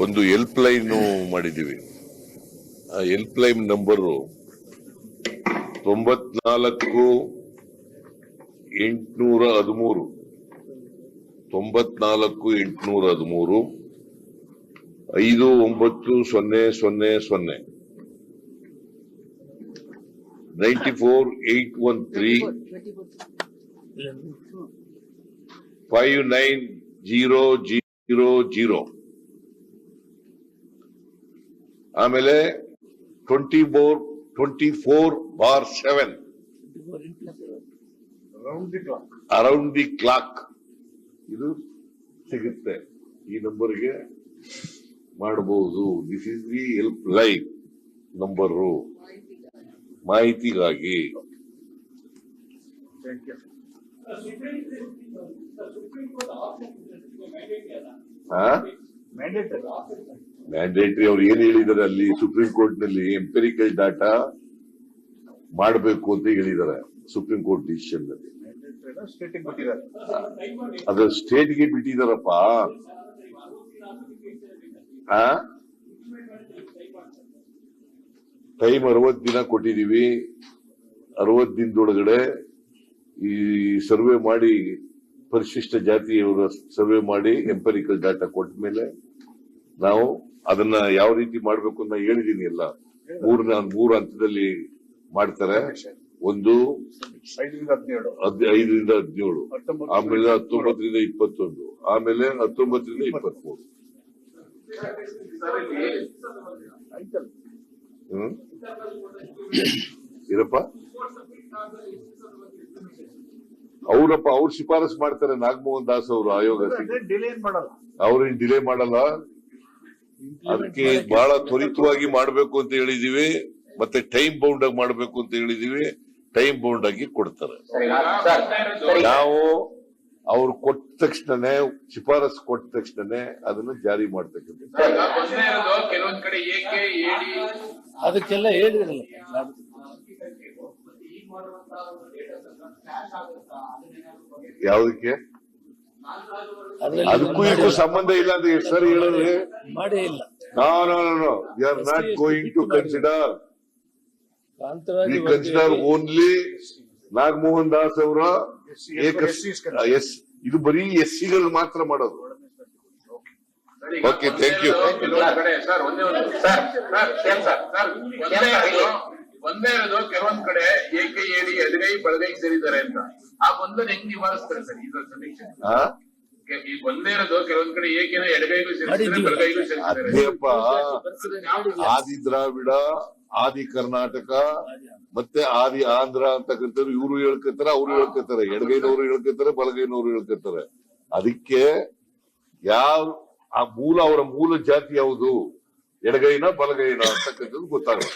ಒಂದು help line ಮಾಡಿದೀವಿ. ಆ ಹೆಲ್ಪ್ ಲೈನ್ ನಂಬರು 94 813 59800 94813 59000 ಆಮೇಲೆ 24/7 ಅರೌಂಡ್ ದಿ ಕ್ಲಾಕ್ ಇದು ಸಿಗುತ್ತೆ. ಈ ನಂಬರ್ಗೆ ಮಾಡಬಹುದು. This is the help line number ಮಾಹಿತಿಗಾಗಿ. ಮ್ಯಾಂಡೇಟರಿ ಅವ್ರು ಏನ್ ಹೇಳಿದಾರೆ ಅಲ್ಲಿ ಸುಪ್ರೀಂ ಕೋರ್ಟ್ ನಲ್ಲಿ ಎಂಪೆರಿಕಲ್ ಡಾಟಾ ಮಾಡಬೇಕು ಅಂತ ಹೇಳಿದ್ದಾರೆ ಸುಪ್ರೀಂ ಕೋರ್ಟ್ ಡಿಸಿಷನ್ ನಲ್ಲಿ. ಅದು ಸ್ಟೇಟ್ಗೆ ಬಿಟ್ಟಿದಾರಪ್ಪ. ಟೈಮ್ 60 ದಿನ ಕೊಟ್ಟಿದೀವಿ. 60 ದಿನದೊಳಗಡೆ ಈ ಸರ್ವೆ ಮಾಡಿ ಪರಿಶಿಷ್ಟ ಜಾತಿಯವರ ಸರ್ವೆ ಮಾಡಿ ಎಂಪೆರಿಕಲ್ ಡಾಟಾ ಕೊಟ್ಟ ಮೇಲೆ ನಾವು ಅದನ್ನ ಯಾವ ರೀತಿ ಮಾಡ್ಬೇಕು ಅಂತ ಹೇಳಿದೀನಿ. ಎಲ್ಲ ಮೂರು ಹಂತದಲ್ಲಿ ಮಾಡ್ತಾರೆ. ಒಂದು 5ರಿಂದ 17, ಆಮೇಲೆ 19ರಿಂದ 21, ಆಮೇಲೆ 19ರಿಂದ 23. ಇರಪ್ಪ ಅವ್ರು ಶಿಫಾರಸ್ ಮಾಡ್ತಾರೆ. ನಾಗಮೋಹನ್ ದಾಸ್ ಅವರು ಆಯೋಗ ಅವ್ರೇನ್ ಡಿಲೇ ಮಾಡಲ್ಲ. ಅದಕ್ಕೆ ಬಹಳ ತ್ವರಿತವಾಗಿ ಮಾಡ್ಬೇಕು ಅಂತ ಹೇಳಿದೀವಿ. ಮತ್ತೆ ಟೈಮ್ ಬೌಂಡ್ ಆಗಿ ಮಾಡ್ಬೇಕು ಅಂತ ಹೇಳಿದೀವಿ. ಟೈಮ್ ಬೌಂಡ್ ಆಗಿ ಕೊಡ್ತಾರೆ. ನಾವು ಅವ್ರು ಕೊಟ್ಟ ತಕ್ಷಣನೇ, ಶಿಫಾರಸ್ ಕೊಟ್ಟ ತಕ್ಷಣನೇ ಅದನ್ನು ಜಾರಿ ಮಾಡ್ತಕ್ಕಂಥ. ಕೆಲವೊಂದ್ ಕಡೆ ಅದಕ್ಕೆಲ್ಲ ಹೇಳಿದ್ರಲ್ಲ. ಯಾವುದಕ್ಕೆ ಅದಕ್ಕೂ ಇದಕ್ಕೂ ಸಂಬಂಧ ಇಲ್ಲ ಅಂತ ಸರ್ ಹೇಳಿದ್ರೆ ಮಾಡೇ ಇಲ್ಲ. No we are not going to consider. We consider only Nagamohan Das ಅವರ ಇದು ಬರೀ ಎಸ್ಸಿಗಳು ಮಾತ್ರ ಮಾಡೋದು. Okay, thank you. ಒಂದೇ ಇರೋದು ಕೆಲವೊಂದ್ ಕಡೆ ಏಕೆ ಹೇಳಿ ಎಡಗೈ ಬಲಗೈ ಸೇರಿದ್ದಾರೆ ಅಂತ. ಆ ಗೊಂದಲ ಹೆಂಗ್ ನಿವಾರಿಸ್ತಾರೆ ಸರ್ ಈ ಸಮೀಕ್ಷೆ? ಈಗ ಒಂದೇ ಇರೋದು ಕೆಲವೊಂದ್ ಕಡೆ ಏಕೆನ ಎಡಗೈಗೂ ಸೇರಿದ್ದಾರೆ ಬಲಗೈಗೂ ಸೇರಿದ್ದಾರೆ. ಅದೇಪ್ಪ, ಆದಿ ದ್ರಾವಿಡ, ಆದಿ ಕರ್ನಾಟಕ ಮತ್ತೆ ಆದಿ ಆಂಧ್ರ ಅಂತಕ್ಕಂಥವ್ರು ಇವ್ರು ಹೇಳ್ಕೊತಾರೆ, ಅವ್ರು ಹೇಳ್ಕೊತಾರೆ. ಎಡಗೈನವರು ಹೇಳ್ಕೊತಾರೆ, ಬಲಗೈನವರು ಹೇಳ್ಕೊತಾರೆ. ಅದಕ್ಕೆ ಆ ಮೂಲ, ಅವರ ಮೂಲ ಜಾತಿ ಯಾವುದು, ಎಡಗೈನ ಬಲಗೈನ ಅಂತಕ್ಕಂಥದ್ದು ಗೊತ್ತಾಗಲ್ಲ.